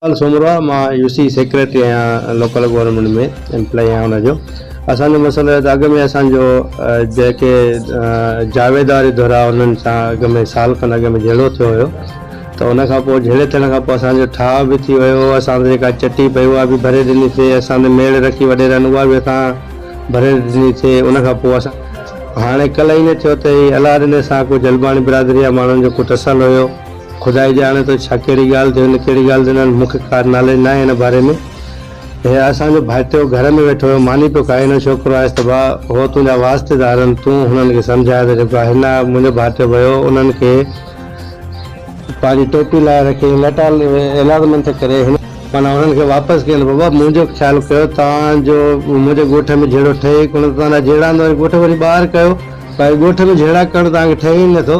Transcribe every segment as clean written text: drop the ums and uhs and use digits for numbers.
सोमरा मां UC secretary आहियां local government में एम्प्लॉय आहियां हुनजो। असांजो मसइलो आहे त अॻ में असांजो जेके जावेदारी धुरा उन्हनि सां अॻ में साल खनि अॻ में झेड़ो थियो हुयो, त उन खां पोइ झेड़े थियण खां पोइ असांजो ठाह बि थी वियो। असांजो जेका चटी पई उहा बि भरे ॾिनीसीं, असांजे मेड़ रखी वॾेरनि उहा बि असां भरे ॾिनीसीं। उन खां पोइ असां हाणे कल्ह ईअं थियो त अलाह ॾिने सां को जलबाणी बिरादरी जा माण्हुनि जो को टसल हुयो। खुदाई ॼाणे थो छा कहिड़ी ॻाल्हि थियो न कहिड़ी ॻाल्हि थियो, मूंखे का नॉलेज न आहे हिन बारे में। हे असांजो भाइटियो घर में वेठो हुयो, मानी पियो खाए। हिन छोकिरो आहे त भाउ हो तुंहिंजा वास्तेदार आहिनि, तूं हुननि खे सम्झाए त जेको आहे हिन मुंहिंजो भाइटियो वियो उन्हनि खे पंहिंजी टोपी लाइ रखी लटाल इलाजमंद करे माना उन्हनि खे वापसि कनि। बाबा मुंहिंजो ख़्यालु कयो, तव्हांजो मुंहिंजे ॻोठ में जहिड़ो ठहे कोन, तव्हांजा जहिड़ा ॻोठ वरी ॿाहिरि कयो, भई ॻोठ में जहिड़ा करणु तव्हांखे ठहे ई नथो।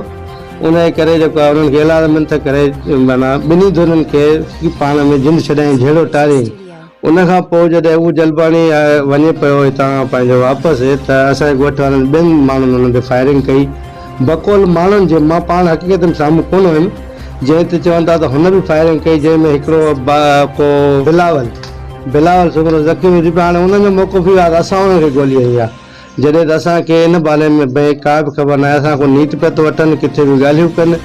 उन जे करे जेको आहे उन्हनि खे इलाजमंद करे माना ॿिन्ही धुरनि खे पाण में जिंद छॾाईं, जहिड़ो टारियईं। उन खां पोइ जॾहिं उहो जलबाणी वञे पियो हितां पंहिंजो वापसि, त असांजे ॻोठ वारनि ॿिनि माण्हुनि उन्हनि ते फायरिंग कई बकौल माण्हुनि जे। मां पाण हक़ीक़त में साम्हूं कोन हुयुमि, जंहिं ते चवनि था त हुन बि फायरिंग कई, जंहिंमें हिकिड़ो को बिलावल छोकिरो ज़ख़्मी हुजे पियो। हाणे उन्हनि जो मौक़ो बि आहे, असां उन्हनि खे ॻोल्ही आई आहे, जॾहिं त असांखे इन बारे में भई का बि ख़बर न आहे। असां को नीत पिया थो वठनि, किथे बि ॻाल्हियूं कनि,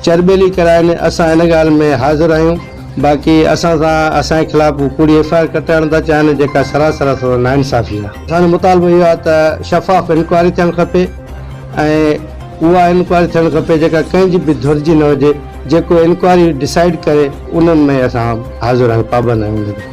चरबेली कराइनि। असां हिन ॻाल्हि में हाज़िर आहियूं। बाक़ी असां सां असांजे ख़िलाफ़ पूरी FIR कटाइण था चाहिनि, जेका सरासर नाइंसाफ़ी आहे। असांजो मुतालबो इहो आहे त शफ़ाफ़ इंक्वायरी थियणु खपे, ऐं उहा इंक्वायरी थियणु खपे जेका कंहिंजी बि धुरिजी न हुजे। जेको इंक्वायरी डिसाइड करे उन्हनि में असां हाज़िर आहियूं, पाबंद आहियूं।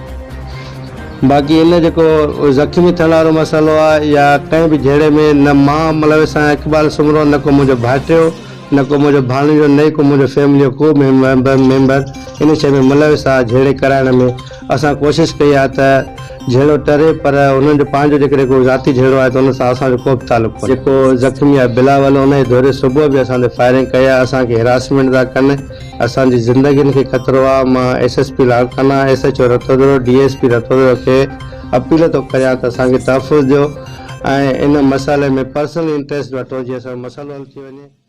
बाक़ी इन जेको ज़ख़्मी थियण वारो मसइलो आहे या कंहिं बि जहिड़े में, न मां मुलविस आहियां इक़बाल सुमरो, न को मुंहिंजो भाइटियो, न को मुंहिंजो भाणीजो, न को मुंहिंजो फैमिली जो को मेंबर इन शइ में मुलविस आहे। जहिड़े कराइण में असां कोशिशि कई आहे त जहिड़ो टरे, पर हुननि जो पंहिंजो जेकॾहिं को ज़ाती जहिड़ो आहे त हुन सां असांजो को बि तालुक़ु कोन्हे। जेको ज़ख़्मी आहे बिलावल, उन जे दौरे सुबुह बि असांजे फायरिंग कई आहे, असांखे हिरासमेंट था कनि, असांजी ज़िंदगियुनि खे ख़तरो आहे। मां SSP लाड़काना, SHO रतोदरो, DSP रतोदरो खे अपील थो कयां त असांखे तहफ़ुज़ ॾियो ऐं इन मसइले में पर्सनल इंट्रस्ट वठो, जीअं असांजो मसइलो हल थी वञे।